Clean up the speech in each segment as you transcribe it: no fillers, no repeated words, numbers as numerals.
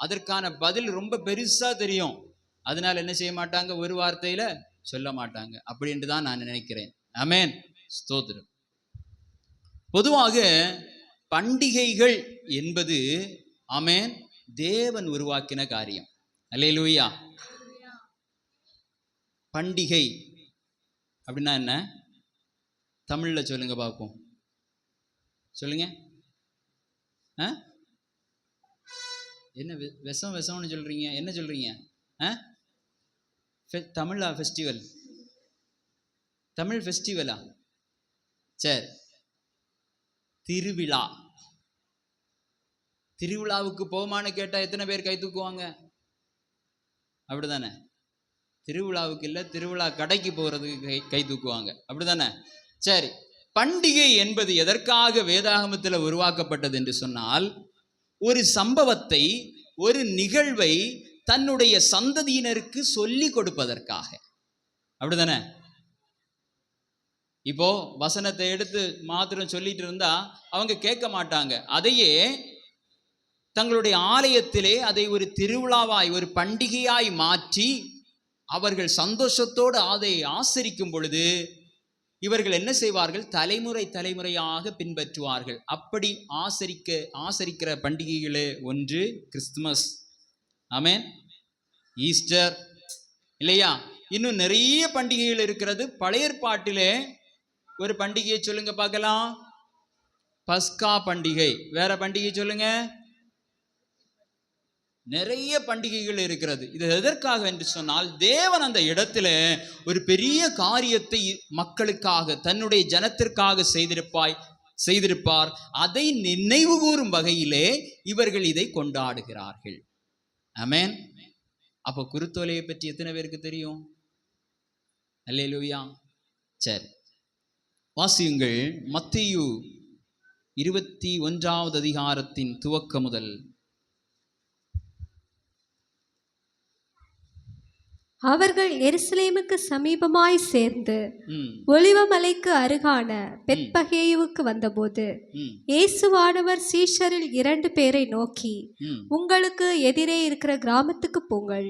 அதற்கான பதில் ரொம்ப பெருசா தெரியும். அதனால என்ன செய்ய மாட்டாங்க, ஒரு வார்த்தையில சொல்ல மாட்டாங்க. அப்படின்ட்டு தான் நான் நினைக்கிறேன். ஆமென், ஸ்தோத்திரம். பொதுவாக பண்டிகைகள் என்பது ஆமென் தேவன் உருவாக்கின காரியம். அல்லேலூயா. பண்டிகை அப்படின்னா என்ன? தமிழ்ல சொல்லுங்க பார்ப்போம். சொல்லுங்க. என்ன விஷம்னு சொல்றீங்க? என்ன சொல்றீங்க? தமிழா? ஃபெஸ்டிவல்? தமிழ் ஃபெஸ்டிவலா? சரி, திருவிழா. திருவிழாவுக்கு போமான்னு கேட்டா எத்தனை பேர் கை தூக்குவாங்க? அப்படிதானே? திருவிழாவுக்கு இல்லை, திருவிழா கடைக்கு போகிறதுக்கு கை தூக்குவாங்க. அப்படிதானே? சரி, பண்டிகை என்பது எதற்காக வேதாகமத்தில் உருவாக்கப்பட்டது என்று சொன்னால், ஒரு சம்பவத்தை, ஒரு நிகழ்வை தன்னுடைய சந்ததியினருக்கு சொல்லி கொடுப்பதற்காக. அப்படிதானே? இப்போ வசனத்தை எடுத்து மாத்திரம் சொல்லிட்டு இருந்தா அவங்க கேட்க மாட்டாங்க. அதையே தங்களுடைய ஆலயத்திலே அதை ஒரு திருவிழாவாய், ஒரு பண்டிகையாய் மாற்றி அவர்கள் சந்தோஷத்தோடு அதை ஆசரிக்கும் பொழுது இவர்கள் என்ன செய்வார்கள்? தலைமுறை தலைமுறையாக பின்பற்றுவார்கள். அப்படி ஆசரிக்கிற பண்டிகைகளே ஒன்று கிறிஸ்துமஸ். ஆமென். ஈஸ்டர் இல்லையா? இன்னும் நிறைய பண்டிகைகள் இருக்கிறது. பழைய ஏற்பாட்டிலே ஒரு பண்டிகையை சொல்லுங்க பார்க்கலாம். பஸ்கா பண்டிகை. வேற பண்டிகை சொல்லுங்க. நிறைய பண்டிகைகள் இருக்கிறது. இது எதற்காக என்று சொன்னால், தேவன் அந்த இடத்துல ஒரு பெரிய காரியத்தை மக்களுக்காக, தன்னுடைய ஜனத்திற்காக செய்திருப்பார். அதை நினைவு கூறும் வகையிலே இவர்கள் இதை கொண்டாடுகிறார்கள். ஆமென். அப்போ குருத்தோலையை பற்றி எத்தனை பேருக்கு தெரியும்? அல்லேலூயா. சரி, வாசியுங்கள். மத்தேயு 21வது அதிகாரத்தின் துவக்க முதல். அவர்கள் எருசலேமுக்கு சமீபமாய் சேர்ந்து ஒலிவமலைக்கு அருகான பெத்பகேயுவுக்கு வந்தபோது, இயேசுவானவர் சீஷரில் 2 பேரை நோக்கி, உங்களுக்கு எதிரே இருக்கிற கிராமத்துக்கு போங்கள்.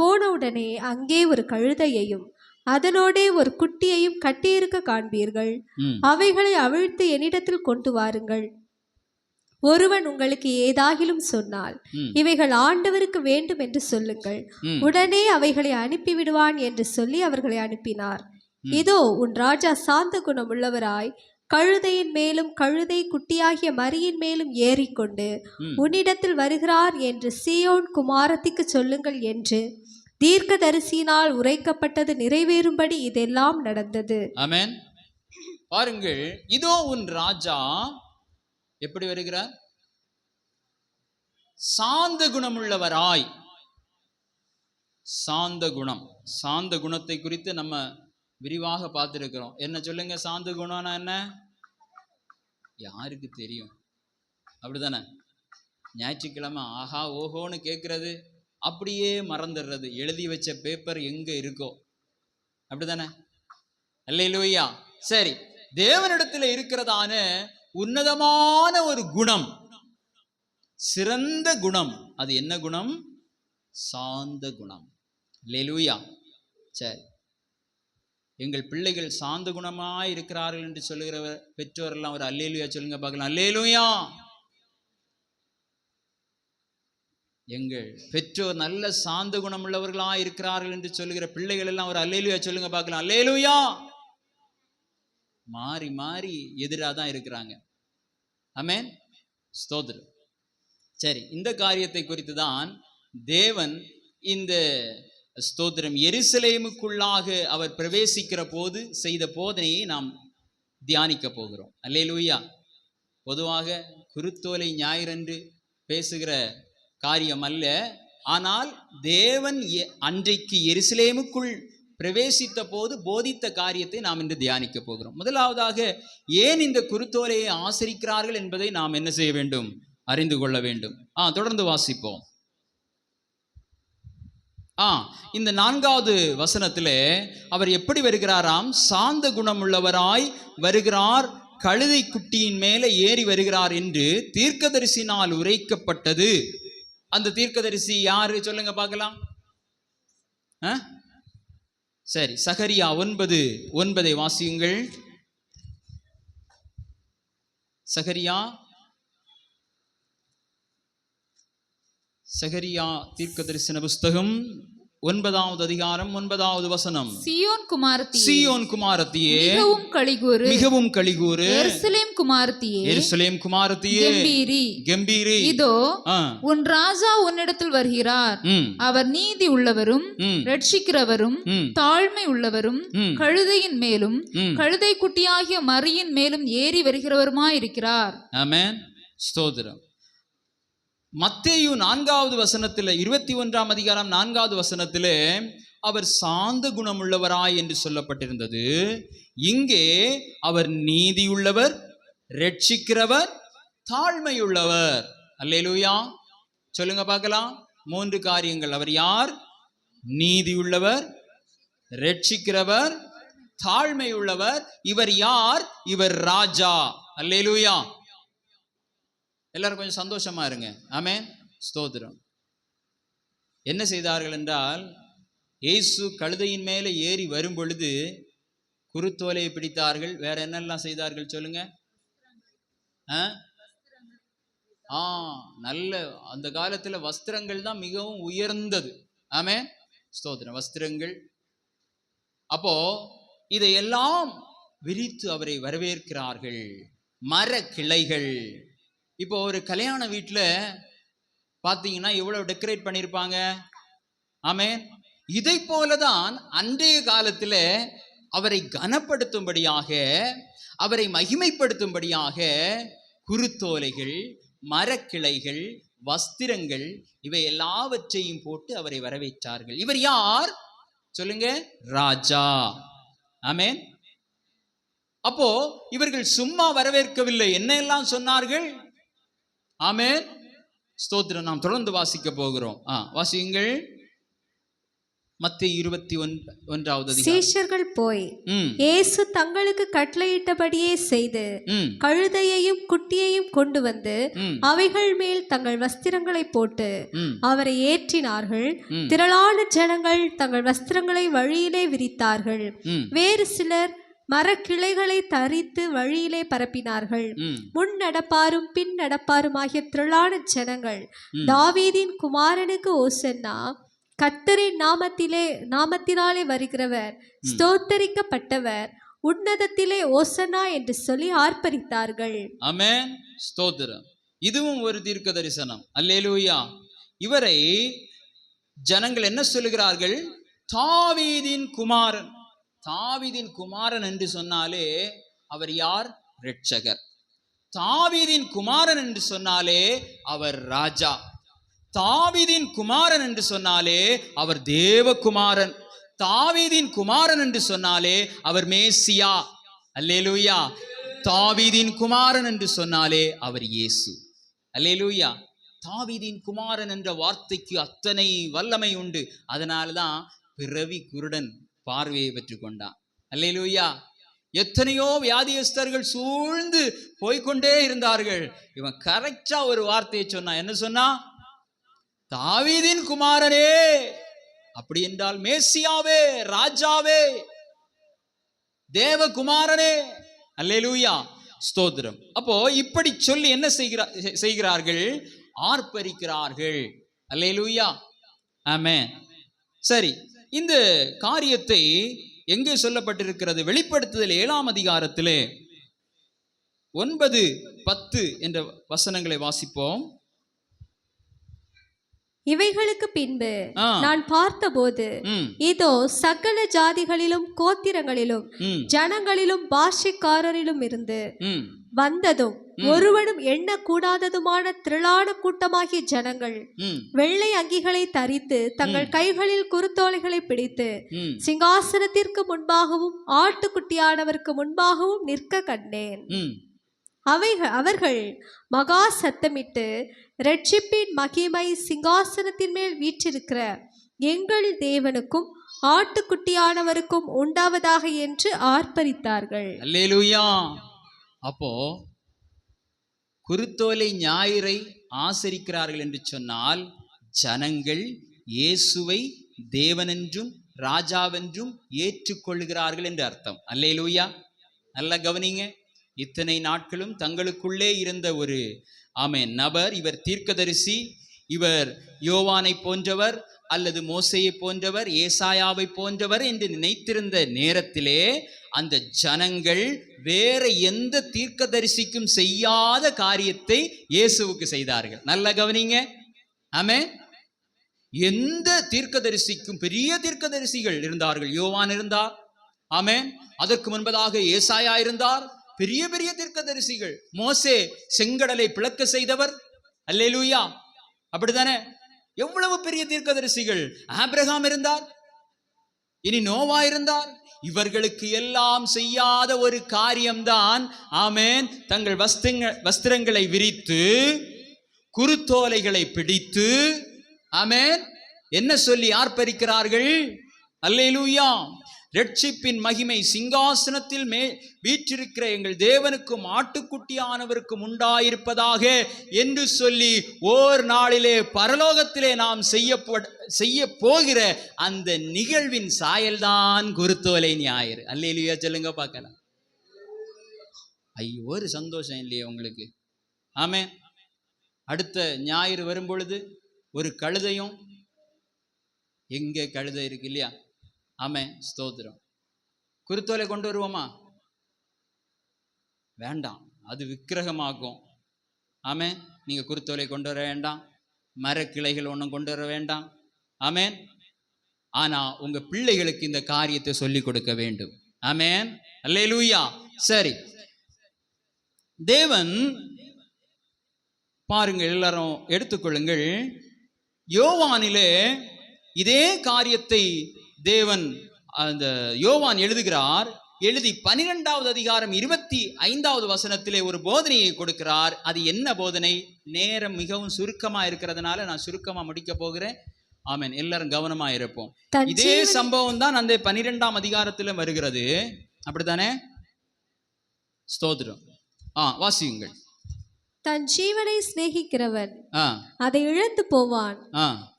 போனவுடனே அங்கே ஒரு கழுதையையும் அதனோடே ஒரு குட்டியையும் கட்டியிருக்க காண்பீர்கள். அவைகளை அவிழ்த்து என்னிடத்தில் கொண்டு வாருங்கள். ஒருவன் உங்களுக்கு ஏதாகிலும் சொன்னால், இவைகள் ஆண்டவருக்கு வேண்டும் என்று சொல்லுங்கள், உடனே அவைகளை அனுப்பிவிடுவான் என்று சொல்லி அவர்களை அனுப்பினார். இதோ உன் ராஜா சாந்த குணம் உள்ளவராய் கழுதையின் மேலும் கழுதை குட்டியாகிய மரியின் மேலும் ஏறிக்கொண்டு உன்னிடத்தில் வருகிறார் என்று சீயோன் குமாரத்திக்கு சொல்லுங்கள் என்று தீர்க்கதரிசியினால் உரைக்கப்பட்டது நிறைவேறும்படி இதெல்லாம் நடந்தது. ஆமென். பாருங்கள், இதோ உன் ராஜா எப்படி வருகிறார்? சாந்த குணமுள்ளவராய். சாந்த குணம், சாந்த குணத்தை குறித்து நம்ம விரிவாக பார்த்திருக்கிறோம். என்ன சொல்லுங்க, சாந்த குணம்னா என்ன? யாருக்கு தெரியும்? அப்படிதானே? ஞாயிற்றுக்கிழமை ஆஹா ஓஹோன்னு கேட்கறது, அப்படியே மறந்துடுறது. எழுதி வச்ச பேப்பர் எங்க இருக்கோ. அப்படிதானே? அல்லேலூயா. சரி, தேவனிடத்தில் இருக்கிறதான உன்னதமான ஒரு குணம், சிறந்த குணம், அது என்ன குணம்? சாந்த குணம். அல்லேலூயா. சரி, எங்கள் பிள்ளைகள் சாந்த குணமாய் இருக்கிறார்கள் என்று சொல்லுகிற பெற்றோர் எல்லாம் ஒரு அல்லேலூயா சொல்லுங்க பார்க்கலாம். அல்லேலூயா. எங்கள் பெற்றோர் நல்ல சாந்த குணம் உள்ளவர்களாய் இருக்கிறார்கள் என்று சொல்லுகிற பிள்ளைகள் எல்லாம் ஒரு அல்லேலூயா சொல்லுங்க பார்க்கலாம். அல்லேலூயா. மாறி மாறி எதிராக தான் இருக்கிறாங்க. ஆமென், ஸ்தோத்திரம். சரி, இந்த காரியத்தை குறித்து தான் தேவன் இந்த ஸ்தோத்திரம் எருசலேமுக்குள்ளாக அவர் பிரவேசிக்கிற போது செய்த போதனையை நாம் தியானிக்க போகிறோம். அல்லேலூயா. பொதுவாக குருத்தோலை ஞாயிறன்று பேசுகிற காரியம் அல்ல. ஆனால் தேவன் அன்றைக்கு எருசலேமுக்குள் பிரவேசித்த போது போதித்த காரியத்தை நாம் இன்று தியானிக்க போகிறோம். முதலாவதாக, ஏன் இந்த குருத்தோலையை ஆசரிக்கிறார்கள் என்பதை நாம் என்ன செய்ய வேண்டும்? அறிந்து கொள்ள வேண்டும். தொடர்ந்து வாசிப்போம். இந்த 4வது வசனத்திலே அவர் எப்படி வருகிறாராம்? சாந்த குணமுள்ளவராய் வருகிறார், கழுதை குட்டியின் மேலே ஏறி வருகிறார் என்று தீர்க்கதரிசினால் உரைக்கப்பட்டது. அந்த தீர்க்கதரிசி யாரு சொல்லுங்க பார்க்கலாம். சரி, சகரியா 9:9 வாசியுங்கள். சகரியா தீர்க்கதரிசன புஸ்தகம் 9வது அதிகாரம் 9வது வசனம். சீயோன் குமாரத்தியே மிகவும் களிகூரு எருசலேம் குமாரத்தியே கம்பீரி இதோ உன் ராஜா உன்னிடத்தில் வருகிறார். அவர் நீதி உள்ளவரும் ரட்சிக்கிறவரும் தாழ்மை உள்ளவரும் கழுதையின் மேலும் கழுதை குட்டியாகிய மரியின் மேலும் ஏறி வருகிறவருமாயிருக்கிறார். ஆமென், ஸ்தோத்திரம். மத்தேயு 4வது வசனத்தில் 21ஆம் அதிகாரம் 4வது வசனத்திலே அவர் சாந்த குணமுள்ளவராய் என்று சொல்லப்பட்டிருந்தது. இங்கே அவர் நீதியுள்ளவர், ரட்சிக்கிறவர், தாழ்மையுள்ளவர். அல்லேலூயா சொல்லுங்க பார்க்கலாம். 3 காரியங்கள். அவர் யார்? நீதியுள்ளவர், ரட்சிக்கிறவர், தாழ்மையுள்ளவர். இவர் யார்? இவர் ராஜா. அல்லேலூயா. எல்லாரும் கொஞ்சம் சந்தோஷமா இருங்க. ஆமென், ஸ்தோத்திரம். என்ன செய்தார்கள் என்றால், இயேசு கழுதையின் மேலே ஏறி வரும் பொழுது குருத்தோலையை பிடித்தார்கள். வேற என்னெல்லாம் செய்தார்கள் சொல்லுங்க. நல்ல அந்த காலத்துல வஸ்திரங்கள் தான் மிகவும் உயர்ந்தது. ஆமென், ஸ்தோத்திரம். வஸ்திரங்கள். அப்போ இதையெல்லாம் விரித்து அவரை வரவேற்கிறார்கள். மர கிளைகள். இப்போ ஒரு கல்யாண வீட்டில் பார்த்தீங்கன்னா எவ்வளவு டெக்கரேட் பண்ணியிருப்பாங்க. ஆமென். இதை போலதான் அன்றைய காலத்தில் அவரை கனப்படுத்தும்படியாக, அவரை மகிமைப்படுத்தும்படியாக குருத்தோலைகள், மரக்கிளைகள், வஸ்திரங்கள் இவை எல்லாவற்றையும் போட்டு அவரை வரவேற்றார்கள். இவர் யார் சொல்லுங்க? ராஜா. ஆமென். அப்போ இவர்கள் சும்மா வரவேற்கவில்லை. என்ன எல்லாம் சொன்னார்கள்? ஆமென், ஸ்தோத்திரம். நாம் தொடர்ந்து வாசிக்க போகிறோம். வாசியுங்கள். மத்தேயு 21வது அதிகாரம். சீஷர்கள் போய் இயேசு தங்களுக்கு கட்டளையிட்டபடியே செய்து கழுதையையும் குட்டியையும் கொண்டு வந்து அவைகள் மேல் தங்கள் வஸ்திரங்களை போட்டு அவரை ஏற்றினார்கள். திரளான ஜனங்கள் தங்கள் வஸ்திரங்களை வழியிலே விரித்தார்கள். வேறு சிலர் மரக்கிளைகளை தரித்து வழியிலே பரப்பினார்கள். முன் நடப்பாரும் பின் நடப்பாரும் ஆகிய திரளான ஜனங்கள் தாவீதின் குமாரனுக்கு ஓசன்னா, கர்த்தரின் நாமத்தினாலே வருகிறவர் ஸ்தோத்தரிக்கப்பட்டவர், உன்னதத்திலே ஓசன்னா என்று சொல்லி ஆர்ப்பரித்தார்கள். ஆமென், ஸ்தோத்திரம். இதுவும் ஒரு தீர்க்க தரிசனம். அல்லேலூயா. இவரை ஜனங்கள் என்ன சொல்லுகிறார்கள்? தாவீதின் குமாரன். தாவீதின் குமாரன் என்று சொன்னாலே அவர் யார்? இரட்சகர். தாவீதின் குமாரன் என்று சொன்னாலே அவர் ராஜா. தாவீதின் குமாரன் என்று சொன்னாலே அவர் தேவகுமாரன். தாவீதின் குமாரன் என்று சொன்னாலே அவர் மேசியா. அல்லேலூயா. தாவீதின் குமாரன் என்று சொன்னாலே அவர் இயேசு. அல்லேலூயா. தாவீதின் குமாரன் என்ற வார்த்தைக்கு அத்தனை வல்லமை உண்டு. அதனால்தான் பிறவி குருடன் பார்வையை பெற்றுக் கொண்டான். அல்லேலூயா. எத்தனையோ வியாதியஸ்தர்கள் சூழ்ந்து போய்கொண்டே இருந்தார்கள். இவன் கரெக்டா ஒரு வார்த்தையை சொன்னான். என்ன சொன்னா? தாவீதின் குமாரனே. அப்படி என்றால் மேசியாவே, ராஜாவே, தேவகுமாரனே. அல்லேலூயா, ஸ்தோத்திரம். அப்போ இப்படி சொல்லி என்ன செய்கிறார்கள்? ஆர்ப்பரிக்கிறார்கள். அல்லேலூயா, ஆமென். சரி, இந்த காரியத்தை எங்கே சொல்லப்பட்டிருக்கிறது? வெளிப்படுத்துதல் 7ஆம் அதிகாரத்திலே 9, 10 என்ற வசனங்களை வாசிப்போம். இவைகளுக்கு பின்பு நான் பார்த்தபோது இதோ சகல ஜாதிகளிலும் கோத்திரங்களிலும் ஜனங்களிலும் பாஷைக்காரரிலும் இருந்து வந்ததும் ஒருவனும் எண்ணக்கூடாததுமான திரளான கூட்டமாகிய ஜனங்கள் வெள்ளை அங்கிகளை தரித்து தங்கள் கைகளில் குருத்தோலைகளை பிடித்து சிங்காசனத்திற்கு முன்பாகவும் ஆட்டுக்குட்டியானவருக்கு முன்பாகவும் நிற்க கண்டேன். அவர்கள் மகா சத்தமிட்டு, இரட்சிப்பின் மகிமை சிங்காசனத்தின் மேல் வீற்றிருக்கிற எங்கள் தேவனுக்கும் ஆட்டுக்குட்டியானவருக்கும் உண்டாவதாக என்று ஆர்ப்பரித்தார்கள். அல்லேலூயா. அப்போ குருத்தோலை ஞாயிறை ஆசரிக்கிறார்கள் என்று சொன்னால் ஜனங்கள் இயேசுவை தேவனென்றும் ராஜாவென்றும் ஏற்றுக்கொள்கிறார்கள் என்று அர்த்தம். அல்லேலூயா. நல்லா கவனிங்க. இத்தனை நாட்களும் தங்களுக்குள்ளே இருந்த ஒரு நபர், இவர் தீர்க்கதரிசி, இவர் யோவானை போன்றவர் அல்லது மோசேயை போன்றவர், ஏசாயாவை போன்றவர் என்று நினைத்திருந்த நேரத்திலே அந்த ஜனங்கள் வேற எந்த தீர்க்கதரிசிக்கும் செய்யாத காரியத்தை இயேசுவுக்கு செய்தார்கள். நல்ல கவனிங்க. ஆமென். எந்த தீர்க்கதரிசிக்கும், பெரிய தீர்க்கதரிசிகள் இருந்தார்கள். யோவான் இருந்தார். ஆமென். அதற்கு முன்பதாக ஏசாயா இருந்தார். பெரிய பெரிய தீர்க்கதரிசிகள். மோசே செங்கடலை பிளக்க செய்தவர். அல்லேலூயா. அப்படித்தானே? எவ்வளவு பெரிய தீர்க்கதரிசிகள். ஆபிரகாம் இருந்தார். இனி நோவா இருந்தார். இவர்களுக்கு எல்லாம் செய்யாத ஒரு காரியம்தான், ஆமென், தங்கள் வஸ்திரங்களை விரித்து குருத்தோலைகளை பிடித்து, ஆமென், என்ன சொல்லி ஆர்ப்பரிக்கிறார்கள்? அல்லேலூயா. ரட்சிப்பின் மகிமை சிங்காசனத்தில் வீற்றிருக்கிற எங்கள் தேவனுக்கும் ஆட்டுக்குட்டியானவருக்கும் உண்டாயிருப்பதாக என்று சொல்லி ஓர் நாளிலே பரலோகத்திலே நாம் செய்ய போகிற அந்த நிகழ்வின் சாயல்தான் குருத்தோலை ஞாயிறு. அல்லேலூயா சொல்லுங்க பார்க்கலாம். ஐயோ, ஒரு சந்தோஷம் இல்லையே உங்களுக்கு? ஆமென். அடுத்த ஞாயிறு வரும் பொழுது ஒரு கழுதையும், எங்க கழுதை இருக்கு இல்லையா? ஆமென், ஸ்தோத்திரம். குருத்தோலை கொண்டு வருவோமா? வேண்டாம், அது விக்கிரகமாகும். ஆமென். நீங்க குருத்தோலை கொண்டு வர வேண்டாம், மரக்கிளைகள் ஒன்றும் கொண்டு வர வேண்டாம். ஆமென். ஆனா உங்க பிள்ளைகளுக்கு இந்த காரியத்தை சொல்லிக் கொடுக்க வேண்டும். ஆமென். அல்லேலூயா. சரி, தேவன் பாருங்கள், எல்லாரும் எடுத்துக்கொள்ளுங்கள். யோவானிலே இதே காரியத்தை தேவன், அந்த யோவான் எழுதுகிறார். எழுதி 12வது அதிகாரம் 25வது வசனத்திலே ஒரு போதனையை கொடுக்கிறார். அது என்ன போதனை? நேரம் மிகவும் சுருக்கமா இருக்கிறதுனால நான் சுருக்கமா முடிக்க போகிறேன். ஆமென். எல்லாரும் கவனமா இருப்போம். இதே சம்பவம் தான் அந்த 12ஆம் அதிகாரத்திலும் வருகிறது. அப்படித்தானே? ஸ்தோத்திரம். வாசியுங்கள். தன் ஜீவனை சிநேகிக்கிறவன் அதை இழந்து போவான்.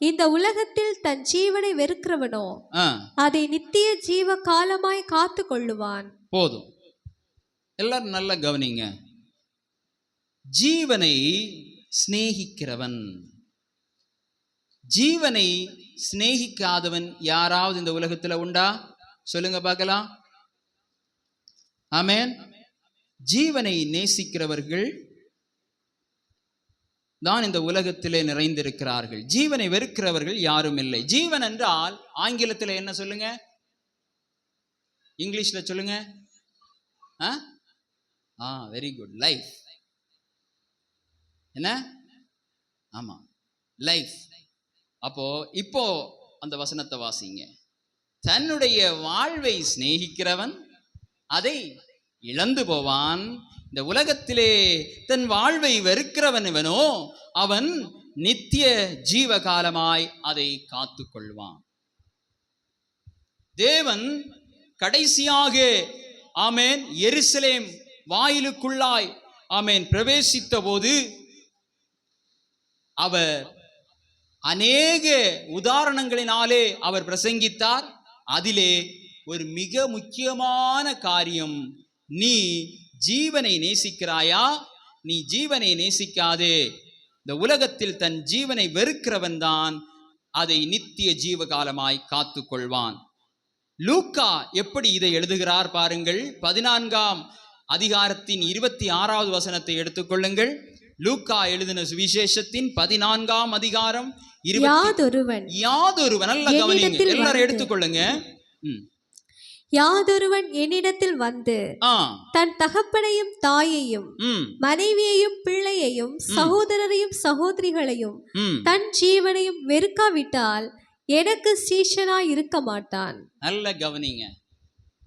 இந்த உலகத்தில் தன் ஜீவனை வெறுக்கிறவனோ அதை நித்திய ஜீவ காலமாய் காத்து கொள்ளுவான். போதும். எல்லாரும் நல்லா கவனிங்க. ஜீவனை சிநேகிக்கிறவன், ஜீவனை சிநேகிக்காதவன் யாராவது இந்த உலகத்தில் உண்டா? சொல்லுங்க பார்க்கலாம். ஆமென். ஜீவனை நேசிக்கிறவர்கள் தான் இந்த உலகத்திலே நிறைந்திருக்கிறார்கள். ஜீவனை வெறுக்கிறவர்கள் யாரும் இல்லை. ஜீவன் என்றால் ஆங்கிலத்தில் என்ன சொல்லுங்க? இங்கிலீஷ்ல சொல்லுங்க. Very good. லைஃப். என்ன? ஆமா, லைஃப். அப்போ இப்போ அந்த வசனத்தை வாசிங்க. தன்னுடைய வாழ்வை சிநேகிக்கிறவன் அதை இழந்து போவான். இந்த உலகத்திலே தன் வாழ்வை வெறுக்கிறவன் இவனோ அவன் நித்திய ஜீவகாலமாய் அதை காத்து கொள்வான். தேவன் கடைசியாக, ஆமென், எருசலேம் வாயிலுக்குள்ளாய், ஆமென், பிரவேசித்த போது அவர் அநேக உதாரணங்களினாலே அவர் பிரசங்கித்தார். அதிலே ஒரு மிக முக்கியமான காரியம், நீ ஜீவனை நேசிக்கிறாயா? நீ ஜீவனை நேசிக்காதே. இந்த உலகத்தில் தன் ஜீவனை வெறுக்கிறவன் தான் அதை நித்திய ஜீவகாலமாய் காத்து கொள்வான். லூக்கா எப்படி இதை எழுதுகிறார் பாருங்கள். 14ஆம் அதிகாரத்தின் 26வது வசனத்தை எடுத்துக்கொள்ளுங்கள். லூக்கா எழுதின சுவிசேஷத்தின் 14ஆம் அதிகாரம் யாதொருவன். நல்ல கவனிங்க, எல்லாரும் எடுத்துக்கொள்ளுங்க. யாதொருவன் என்னிடத்தில் வந்து தன் தகப்பனையும் தாயையும் மனைவியையும் பிள்ளையையும் சகோதரரையும் சகோதரிகளையும் தன் ஜீவனையும் வெறுக்காவிட்டால் எனக்கு சீஷனாய் இருக்க மாட்டான். நல்ல கவனிங்க.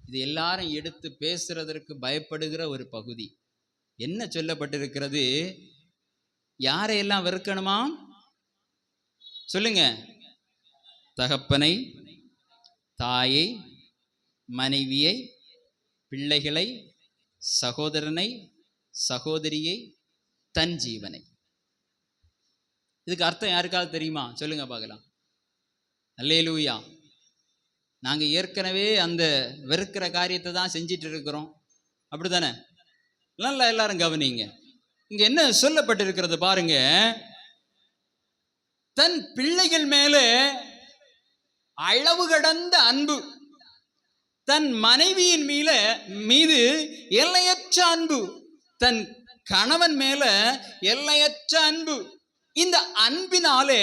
இது எல்லாரும் எடுத்து பேசுறதற்கு பயப்படுகிற ஒரு பகுதி. என்ன சொல்லப்பட்டிருக்கிறது? யாரையெல்லாம் வெறுக்கணுமா? சொல்லுங்க. தகப்பனை, தாயை, மனைவியை, பிள்ளைகளை, சகோதரனை, சகோதரியை, தன் ஜீவனை. இதுக்கு அர்த்தம் யாருக்காவது தெரியுமா? சொல்லுங்க பார்க்கலாம். அல்லேலூயா. நாங்கள் ஏற்கனவே அந்த வெறுக்கிற காரியத்தை தான் செஞ்சிட்டு இருக்கிறோம், அப்படித்தானே? நல்லா எல்லாரும் கவனிங்க. இங்க என்ன சொல்லப்பட்டிருக்கிறது பாருங்க. தன் பிள்ளைகள் மேலே அளவு கடந்த அன்பு, தன் மனைவியின் மீது எல்லையற்ற அன்பு, தன் கணவன் மேல எல்லையற்ற அன்பு. இந்த அன்பினாலே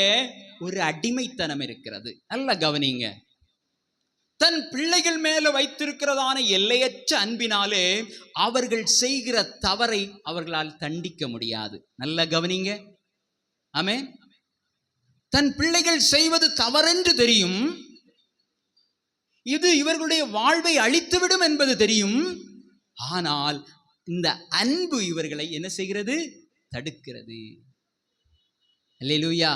ஒரு அடிமைத்தனம் இருக்கிறது. நல்லா கவனிங்க. தன் பிள்ளைகள் மேல வைத்திருக்கிறதான எல்லையற்ற அன்பினாலே அவர்கள் செய்கிற தவறை அவர்களால் தண்டிக்க முடியாது. நல்லா கவனிங்க. ஆமென். தன் பிள்ளைகள் செய்வது தவறென்று தெரியும், இது இவர்களுடைய வாழ்வை அழித்துவிடும் என்பது தெரியும். ஆனால் இந்த அன்பு இவர்களை என்ன செய்கிறது? தடுக்கிறது. அல்லேலூயா.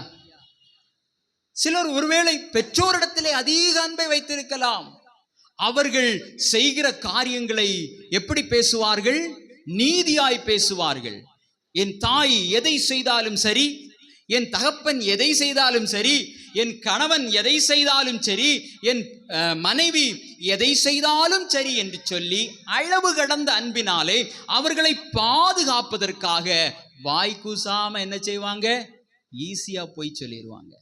சிலர் ஒருவேளை பெற்றோரிடத்திலே அதிக அன்பை வைத்திருக்கலாம். அவர்கள் செய்கிற காரியங்களை எப்படி பேசுவார்கள்? நீதியாய் பேசுவார்கள். என் தாய் எதை செய்தாலும் சரி, என் தகப்பன் எதை செய்தாலும் சரி, என் கணவன் எதை செய்தாலும் சரி, என் மனைவி எதை செய்தாலும் சரி என்று சொல்லி அளவு கடந்த அன்பினாலே அவர்களை பாதுகாப்பதற்காக வாய் கூசாம என்ன செய்வாங்க? ஈஸியா போய் சொல்லிடுவாங்க.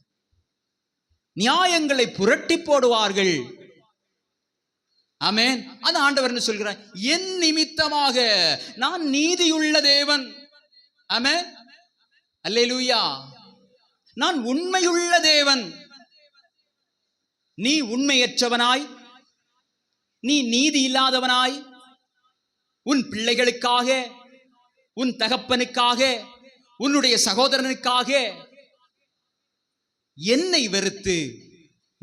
நியாயங்களை புரட்டி போடுவார்கள். ஆமென். அது ஆண்டவர் என்ன சொல்கிறார்? என் நிமித்தமாக நான் நீதியுள்ள தேவன். ஆமென். அல்லேலூயா. நான் உண்மையுள்ள தேவன். நீ உண்மையற்றவனாய், நீ நீதி இல்லாதவனாய், உன் பிள்ளைகளுக்காக, உன் தகப்பனுக்காக, உன்னுடைய சகோதரனுக்காக என்னை வெறுத்து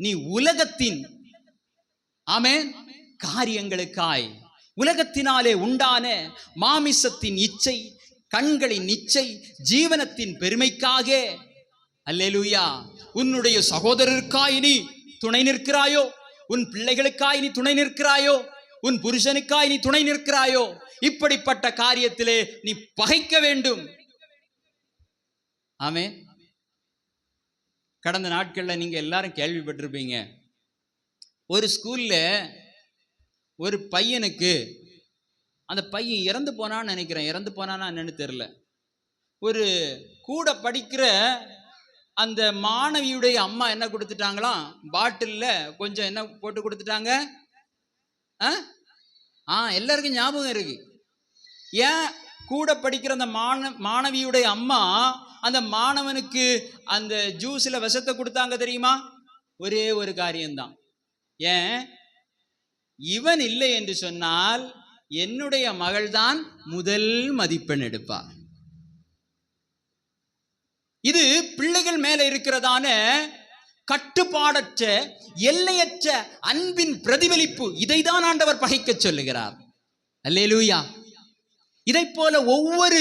நீ உலகத்தின் ஆமென் காரியங்களுக்காய், உலகத்தினாலே உண்டான மாமிசத்தின் இச்சை, கண்களின் இச்சை, ஜீவனத்தின் பெருமைக்காக, அல்லேலூயா, உன்னுடைய சகோதரருக்காய் நீ துணை நிற்கிறாயோ, உன் பிள்ளைகளுக்காய் நீ துணை நிற்கிறாயோ, உன் புருஷனுக்காய் நீ துணை நிற்கிறாயோ, இப்படிப்பட்ட காரியத்திலே நீ பகைக்க வேண்டும். ஆமென். கடந்த நாட்களில் நீங்க எல்லாரும் கேள்விப்பட்டிருப்பீங்க. ஒரு ஸ்கூல்ல ஒரு பையனுக்கு, அந்த பையன் இறந்து போனான்னு நினைக்கிறேன், இறந்து போனானா என்னன்னு தெரியல, ஒரு கூட படிக்கிற அந்த மாணவியுடைய அம்மா என்ன கொடுத்துட்டாங்களாம்? பாட்டில்ல கொஞ்சம் என்ன போட்டு கொடுத்துட்டாங்க? எல்லாருக்கும் ஞாபகம் இருக்கு. ஏன் கூட படிக்கிற அந்த மாணவியுடைய அம்மா அந்த மாணவனுக்கு அந்த ஜூஸ்ல விஷத்தை கொடுத்தாங்க தெரியுமா? ஒரே ஒரு காரியம்தான். ஏன்? இவன் இல்லை என்று சொன்னால் என்னுடைய மகள் தான் முதல் மதிப்பெண் எடுப்பார். இது பிள்ளைகள் மேல இருக்கிறதான கட்டுப்பாடற்ற எல்லையற்ற அன்பின் பிரதிபலிப்பு. இதைதான் ஆண்டவர் பகைக்க சொல்லுகிறார். அல்லேலூயா. இதை போல ஒவ்வொரு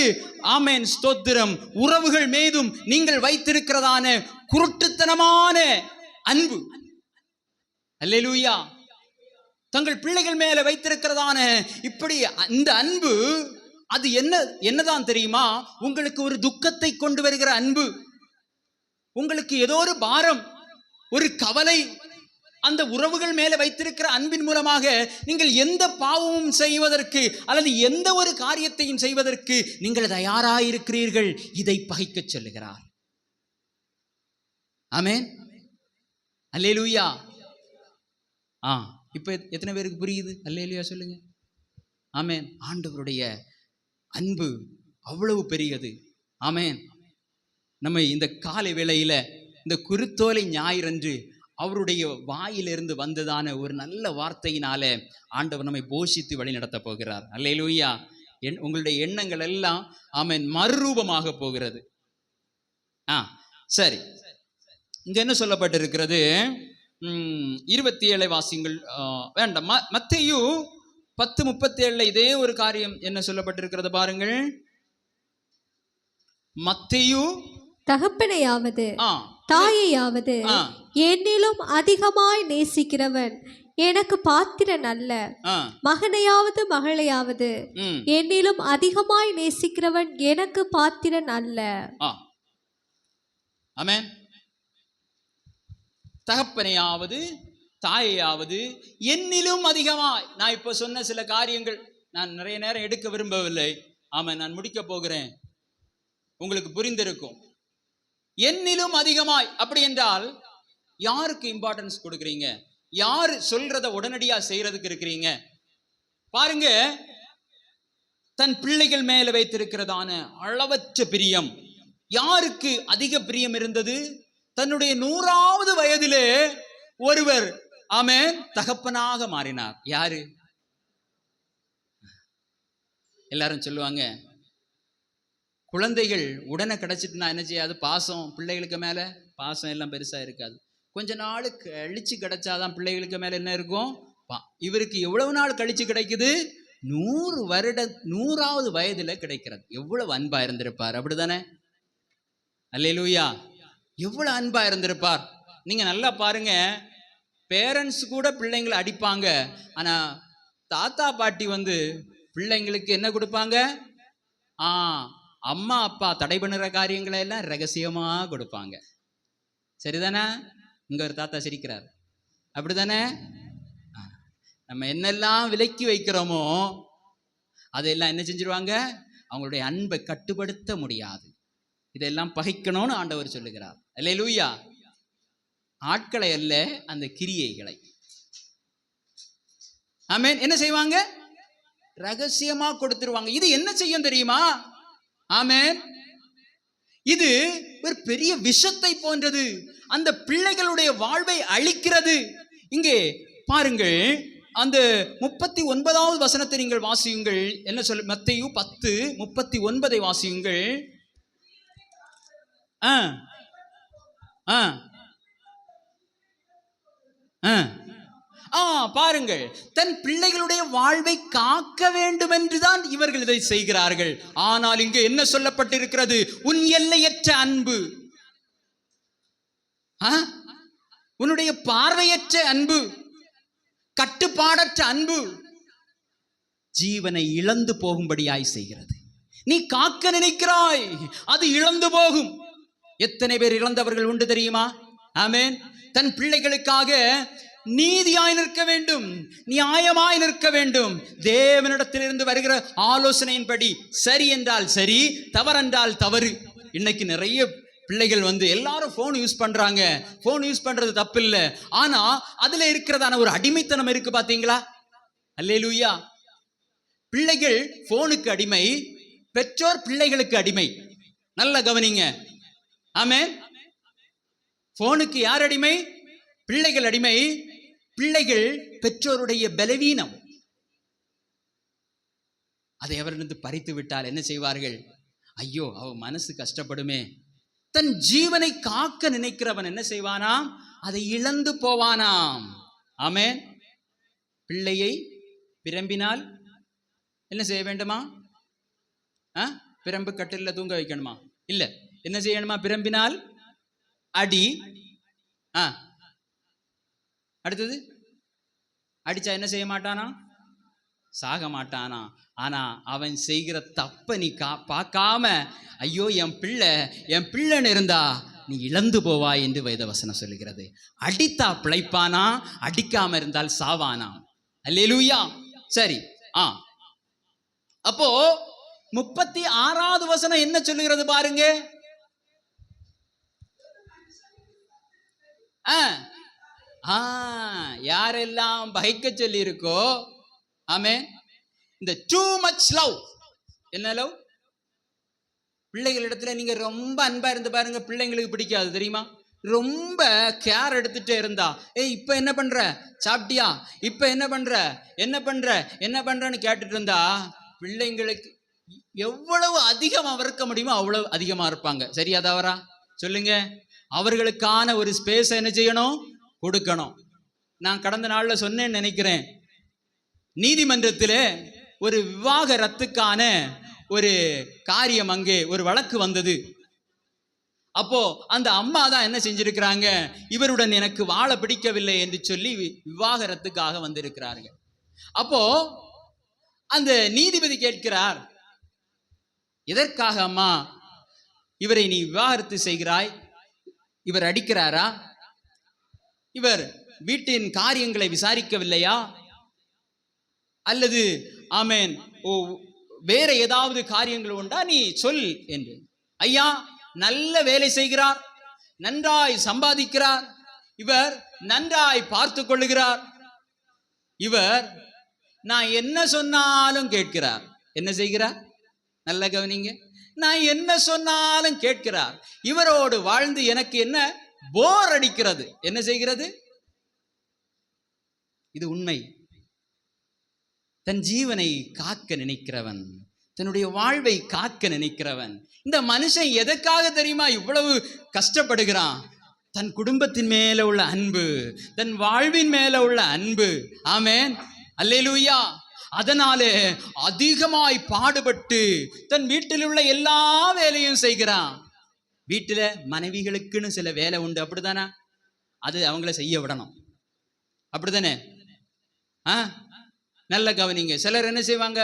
ஆமென் ஸ்தோத்திரம் உறவுகள் மீதும் நீங்கள் வைத்திருக்கிறதான குருட்டுத்தனமான அன்பு, அல்லேலூயா, தங்கள் பிள்ளைகள் மேல வைத்திருக்கிறதான இப்படி இந்த அன்பு, அது என்னதான் தெரியுமா? உங்களுக்கு ஒரு துக்கத்தை கொண்டு வருகிற அன்பு, உங்களுக்கு ஏதோ ஒரு பாரம், ஒரு கவலை, அந்த உறவுகள் மேல வைத்திருக்கிற அன்பின் மூலமாக நீங்கள் எந்த பாவமும் செய்வதற்கு அல்லது எந்த ஒரு காரியத்தையும் செய்வதற்கு நீங்கள் தயாராயிருக்கிறீர்கள். இதை பகைக்க சொல்லுகிறார். ஆமென். அல்லேலூயா. இப்ப எத்தனை பேருக்கு புரியுது? அல்லேலூயா சொல்லுங்க. ஆமென். ஆண்டவருடைய அன்பு அவ்வளவு பெரியது. ஆமென். நம்ம இந்த காலை வேளையில இந்த குருத்தோலை ஞாயிறன்று அவருடைய வாயிலிருந்து வந்ததான ஒரு நல்ல வார்த்தையினால ஆண்டவர் நம்மை போஷித்து வழி நடத்த போகிறார். அல்லேலூயா. உங்களுடைய எண்ணங்கள் எல்லாம் ஆமென் மறுரூபமாக போகிறது. சரி, இங்க என்ன சொல்லப்பட்டிருக்கிறது? 27 வாசிங்கள். வேண்டாம், மத்தேயு 10:37 இதே ஒரு காரியம் என்ன சொல்லப்பட்டிருக்கிறது பாருங்கள். மத்தேயு தகப்பனையாவது தாயையாவது என்னிலும் அதிகமாய் நேசிக்கிறவன் எனக்கு பாத்திரன் அல்ல, மகனையாவது மகளையாவது என்னிலும் அதிகமாய் நேசிக்கிறவன் எனக்கு பாத்திரன் அல்ல. ஆமென். தகப்பனையாவது தாயையாவது என்னிலும் அதிகமாய், நான் இப்போ சொன்ன சில காரியங்கள் நான் நிறைய நேரம் எடுக்க விரும்பவில்லை. ஆமாம், நான் முடிக்க போகிறேன், உங்களுக்கு புரிந்திருக்கும். என்னிலும் அதிகமாய் அப்படி என்றால் யாருக்கு இம்பார்ட்டன்ஸ் கொடுக்குறீங்க? யார் சொல்றத உடனடியா செய்யறதுக்கு இருக்கிறீங்க? பாருங்க, தன் பிள்ளைகள் மேல வைத்திருக்கிறதான அளவற்ற பிரியம். யாருக்கு அதிக பிரியம் இருந்தது? தன்னுடைய 100வது வயதிலே ஒருவர் ஆமென் தகப்பனாக மாறினார். யாரு? எல்லாரும் சொல்லுவாங்க, குழந்தைகள் உடனே கிடைச்சிட்டுனா என்ன செய்யாது? பாசம் பிள்ளைகளுக்கு மேல பாசம் எல்லாம் பெருசா இருக்காது. கொஞ்ச நாள் கழிச்சு கிடைச்சாதான் பிள்ளைகளுக்கு மேல என்ன இருக்கும்? இவருக்கு எவ்வளவு நாள் கழிச்சு கிடைக்குது? 100வது வயதுல கிடைக்கிறது. எவ்வளவு அன்பா இருந்திருப்பார், அப்படிதானே? அல்லேலூயா. எவ்வளவு அன்பா இருந்திருப்பார். நீங்க நல்லா பாருங்க, பேரண்ட்ஸ் கூட பிள்ளைங்களை அடிப்பாங்க, ஆனா தாத்தா பாட்டி பிள்ளைங்களுக்கு என்ன கொடுப்பாங்க? அம்மா அப்பா தடை பண்ணுற காரியங்களை எல்லாம் ரகசியமா கொடுப்பாங்க. சரிதானே? இங்க ஒரு தாத்தா சிரிக்கிறார், அப்படிதானே? நம்ம என்னெல்லாம் விலக்கி வைக்கிறோமோ அதெல்லாம் என்ன செஞ்சிருவாங்க? அவங்களுடைய அன்பை கட்டுப்படுத்த முடியாது. இதெல்லாம் பகைக்கணும்னு ஆண்டவர் சொல்லுகிறார். அல்லேலூயா. ஆட்களை அல்ல, அந்த கிரியைகளை. ஆமென். என்ன செய்வாங்க? ரகசியமா கொடுத்துருவாங்க. இது என்ன செய்யும் தெரியுமா? ஆமென். இது ஒரு பெரிய விஷத்தை போன்றது, அந்த பிள்ளைகளுடைய வாழ்வை அழிக்கிறது. இங்கே பாருங்கள், அந்த 39வது வசனத்தை நீங்கள் வாசியுங்கள். என்ன சொல்ல? மத்தேயு 10:39 வாசியுங்கள். பாருங்கள், தன் பிள்ளைகளுடைய வாழ்வை காக்க வேண்டும் என்றுதான் இவர்கள் இதை செய்கிறார்கள். ஆனால் இங்கு என்ன சொல்லப்பட்டிருக்கிறது? உன் எல்லையற்ற அன்பு, உன்னுடைய பார்வையற்ற அன்பு, கட்டுப்பாடற்ற அன்பு ஜீவனை இழந்து போகும்படியாய் செய்கிறது. நீ காக்க நினைக்கிறாய், அது இழந்து போகும். எத்தனை பேர் இழந்தவர்கள் உண்டு தெரியுமா? ஆமென். தன் பிள்ளைகளுக்காக நீதியாய் நிற்க வேண்டும், நியாயமாய் நிற்க வேண்டும். தேவனிடத்திலிருந்து வருகிற ஆலோசனையின்படி சரி என்றால் சரி, தவறென்றால் தவறு. இன்னைக்கு நிறைய பிள்ளைகள் எல்லாரும் போன் யூஸ் பண்றாங்க. போன் யூஸ் பண்றது தப்பு இல்லை, ஆனா அதுல இருக்கிறதான ஒரு அடிமைத்தனம் இருக்கு, பாத்தீங்களா? அல்லேலூயா. பிள்ளைகள் போனுக்கு அடிமை, பெற்றோர் பிள்ளைகளுக்கு அடிமை. நல்ல கவனிங்க. ஆமென். போனுக்கு யார் அடிமை? பிள்ளைகள் அடிமை. பிள்ளைகள் பெற்றோருடைய பலவீனம். அதை அவரிருந்து பறித்து விட்டால் என்ன செய்வார்கள்? ஐயோ, அவ மனசு கஷ்டப்படுமே. தன் ஜீவனை காக்க நினைக்கிறவன் என்ன செய்வானாம்? அதை இழந்து போவானாம். ஆமென். பிள்ளையை பிரம்பினால் என்ன செய்ய வேண்டுமா? பிரம்பு கட்டில தூங்க வைக்கணுமா? இல்ல, என்ன செய்யணுமா? பிரம்பினால் அடி. அடுத்தது, அடிச்சா என்ன செய்ய மாட்டானா? சாக மாட்டானா? ஆனா அவன் செய்கிற தப்ப நீ பார்க்காம, ஐயோ என் பிள்ளைன்னு இருந்தா நீ இழந்து போவாய் என்று வேதவசனம் சொல்லுகிறது. அடித்தா பிழைப்பானா, அடிக்காம இருந்தால் சாவானா? அல்லேலூயா. சரி. அப்போ 36வது வசனம் என்ன சொல்லுகிறது பாருங்க. யாரெல்லாம் பகைக்க சொல்லி இருக்கோ, ஆமென், இந்த டூ மச் லவ். என்ன லவ்? பிள்ளைகளிடத்துல நீங்க ரொம்ப அன்பா இருந்து பாருங்க, பிள்ளைங்களுக்கு பிடிக்காது தெரியுமா? ரொம்ப கேர் எடுத்துட்டே இருந்தா, இப்ப என்ன பண்ற, சாப்பிட்டியா, இப்ப என்ன பண்றன்னு கேட்டுட்டு இருந்தா, பிள்ளைங்களுக்கு எவ்வளவு அதிகம் இருக்க முடியுமோ அவ்வளவு அதிகமா இருப்பாங்க. சரியா தவறா சொல்லுங்க? அவர்களுக்கான ஒரு ஸ்பேஸ் என்ன செய்யணும்? கொடுக்கணும். நான் கடந்த நாள்ல சொன்னேன்னு நினைக்கிறேன், நீதிமன்றத்தில் ஒரு விவாகரத்துக்கான ஒரு காரியம், அங்கே ஒரு வழக்கு வந்தது. அப்போ அந்த அம்மா தான் என்ன செஞ்சிருக்கிறாங்க? இவருடன் எனக்கு வாழ பிடிக்கவில்லை என்று சொல்லி விவாகரத்துக்காக வந்திருக்கிறார்கள். அப்போ அந்த நீதிபதி கேட்கிறார், எதற்காக அம்மா இவரை நீ விவாகரத்து செய்கிறாய்? இவர் அடிக்கிறாரா? இவர் வீட்டின் காரியங்களை விசாரிக்கவில்லையா? அல்லது ஆமேன் வேற ஏதாவது காரியங்கள் உண்டா? நீ சொல் என்று. ஐயா நல்ல வேலை செய்கிறார், நன்றாய் சம்பாதிக்கிறார், இவர் நன்றாய் பார்த்து கொள்ளுகிறார், இவர் நான் என்ன சொன்னாலும் கேட்கிறார். என்ன செய்கிறார்? நல்ல கவனிங்க. நான் என்ன சொன்னாலும் கேட்கிறார். இவரோடு வாழ்ந்து எனக்கு என்ன போர் அடிக்கிறது. என்ன செய்கிறது? இது உண்மை. தன் ஜீவனை காக்க நினைக்கிறவன், தன்னுடைய வாழ்வை காக்க நினைக்கிறவன். இந்த மனுஷன் எதற்காக தெரியுமா இவ்வளவு கஷ்டப்படுகிறான்? தன் குடும்பத்தின் மேல உள்ள அன்பு, தன் வாழ்வின் மேல உள்ள அன்பு. ஆமென், அல்லேலூயா. அதனாலே அதிகமாய் பாடுபட்டு தன் வீட்டில் உள்ள எல்லா வேலையும் செய்கிறான். வீட்டில் மனைவிகளுக்குன்னு சில வேலை உண்டு, அப்படித்தானே? அது அவங்கள செய்ய விடணும், அப்படித்தானே? நல்ல கவனிங்க. சிலர் என்ன செய்வாங்க?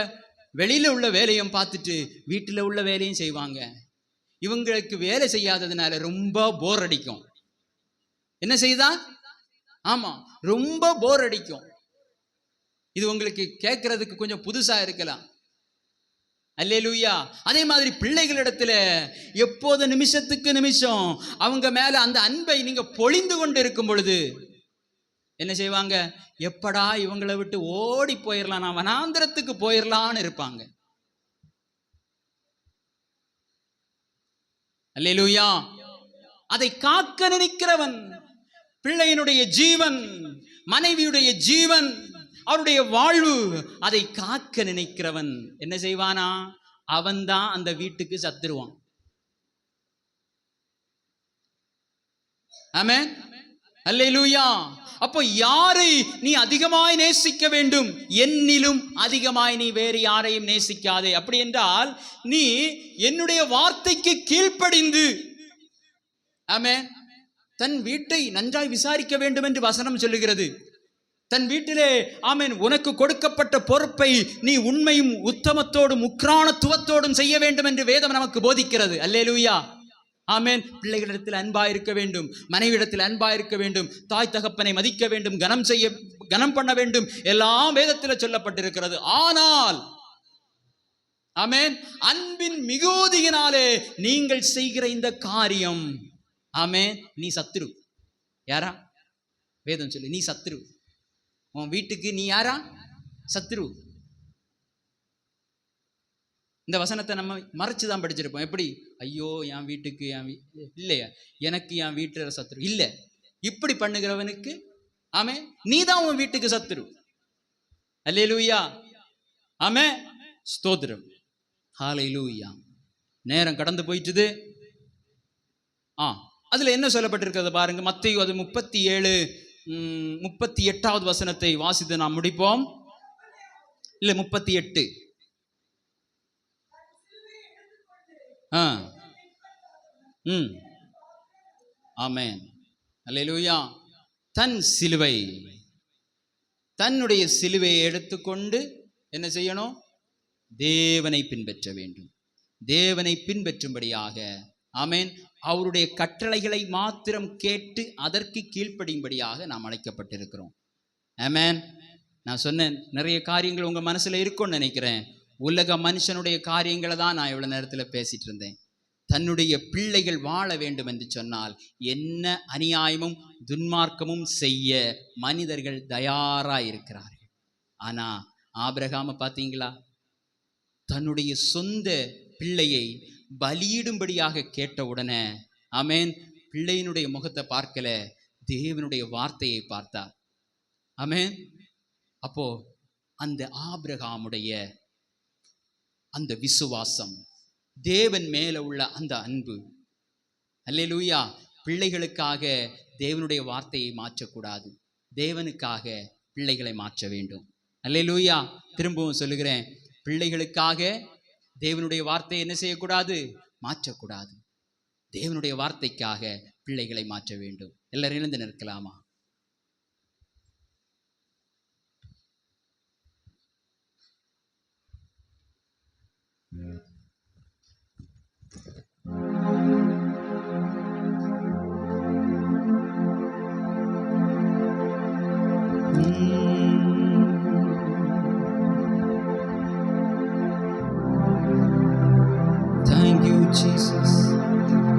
வெளியில உள்ள வேலையும் பார்த்துட்டு வீட்டில் உள்ள வேலையும் செய்வாங்க. இவங்களுக்கு வேலை செய்யாததுனால ரொம்ப போர் அடிக்கும். என்ன செய்தா? ஆமா, ரொம்ப போர் அடிக்கும். இது உங்களுக்கு கேட்கறதுக்கு கொஞ்சம் புதுசா இருக்கலாம். அல்லேலூயா. அதே மாதிரி பிள்ளைகளிடத்துல எப்போது நிமிஷத்துக்கு நிமிஷம் அவங்க மேல அந்த அன்பை நீங்க பொழிந்து கொண்டு இருக்கும் பொழுது என்ன செய்வாங்க? எப்படா இவங்களை விட்டு ஓடி போயிடலாம், நான் வனாந்திரத்துக்கு போயிடலான்னு இருப்பாங்க. அல்லேலூயா. அதை காக்க நினைக்கிறவன், பிள்ளையினுடைய ஜீவன், மனைவியுடைய ஜீவன், அவருடைய வாழ்வு, அதை காக்க நினைக்கிறவன் என்ன செய்வானா? அவன்தான் அந்த வீட்டுக்கு சத்துருவான். ஆமென், அல்லேலூயா. அப்போ யாரை நீ அதிகமாய் நேசிக்க வேண்டும்? என்னிலும் அதிகமாய் நீ வேறு யாரையும் நேசிக்காதே. அப்படி என்றால் நீ என்னுடைய வார்த்தைக்கு கீழ்ப்படிந்து, ஆமென், தன் வீட்டை நன்றாய் விசாரிக்க வேண்டும் என்று வசனம் சொல்லுகிறது. தன் வீட்டிலே ஆமென் உனக்கு கொடுக்கப்பட்ட பொறுப்பை நீ உண்மையும் உத்தமத்தோடும் உக்ரானத்துவத்தோடும் செய்ய வேண்டும் என்று வேதம் நமக்கு போதிக்கிறது. அல்லேலூயா. ஆமென். பிள்ளைகளிடத்தில் அன்பா இருக்க வேண்டும், மனைவியிடத்தில் அன்பா இருக்க வேண்டும், தாய் தகப்பனை மதிக்க வேண்டும், கனம் பண்ண வேண்டும், எல்லாம் வேதத்தில் சொல்லப்பட்டிருக்கிறது. ஆனால் ஆமென், அன்பின் மிகுதியினாலே நீங்கள் செய்கிற இந்த காரியம், ஆமென், நீ சத்துரு. யாரா? வேதம் சொல்லு, நீ சத்துரு. உன் வீட்டுக்கு நீ யாரா? சத்துரு. இந்த வசனத்தை நம்ம மறைச்சுதான் படிச்சிருப்போம். எப்படி? ஐயோ என் வீட்டுக்கு இல்லையா, எனக்கு என் வீட்டில் சத்துரு இல்லை. இப்படி பண்ணுகிறவனுக்கு ஆமே நீதான் உன் வீட்டுக்கு சத்துரு. அல்லேலூயா. ஆமே, ஸ்தோத்திரம். ஹல்லேலூயா. நேரம் கடந்து போயிட்டுது. அதுல என்ன சொல்லப்பட்டிருக்கிறது பாருங்க. மத்தேயு 37:38 வசனத்தை வாசித்து நாம் முடிப்போம். இல்ல 38. ஆமென், அல்லேலூயா. தன் சிலுவை, தன்னுடைய சிலுவையை எடுத்துக்கொண்டு என்ன செய்யணும்? தேவனை பின்பற்ற வேண்டும். தேவனை பின்பற்றும்படியாக, ஆமென், அவருடைய கட்டளைகளை மாத்திரம் கேட்டு அதற்கு கீழ்ப்படியும்படியாக நாம் அழைக்கப்பட்டிருக்கிறோம். ஆமென். நான் சொன்னேன், நிறைய காரியங்கள் உங்க மனசுல இருக்கும்னு நினைக்கிறேன். உலக மனுஷனுடைய காரியங்களை தான் நான் இவ்வளவு நேரத்தில் பேசிட்டு இருந்தேன். தன்னுடைய பிள்ளைகள் வாழ வேண்டும் என்று சொன்னால் என்ன அநியாயமும் துன்மார்க்கமும் செய்ய மனிதர்கள் தயாராக இருக்கிறார்கள். ஆனா ஆபிரகாம பார்த்தீங்களா? தன்னுடைய சொந்த பிள்ளையை பலியிடும்படியாக கேட்ட உடனே, ஆமென், பிள்ளையினுடைய முகத்தை பார்க்கல, தேவனுடைய வார்த்தையை பார்த்தார். ஆமென். அப்போ அந்த ஆபிரகாமுடைய அந்த விசுவாசம், தேவன் மேல உள்ள அந்த அன்பு, அல்லேலூயா. பிள்ளைகளுக்காக தேவனுடைய வார்த்தையை மாற்றக்கூடாது, தேவனுக்காக பிள்ளைகளை மாற்ற வேண்டும். அல்லேலூயா. திரும்பவும் சொல்லுகிறேன், பிள்ளைகளுக்காக தேவனுடைய வார்த்தையை என்ன செய்யக்கூடாது? மாற்றக்கூடாது. தேவனுடைய வார்த்தைக்காக பிள்ளைகளை மாற்ற வேண்டும். எல்லாரும் எழுந்து நிற்கலாமா? Thank you, Jesus.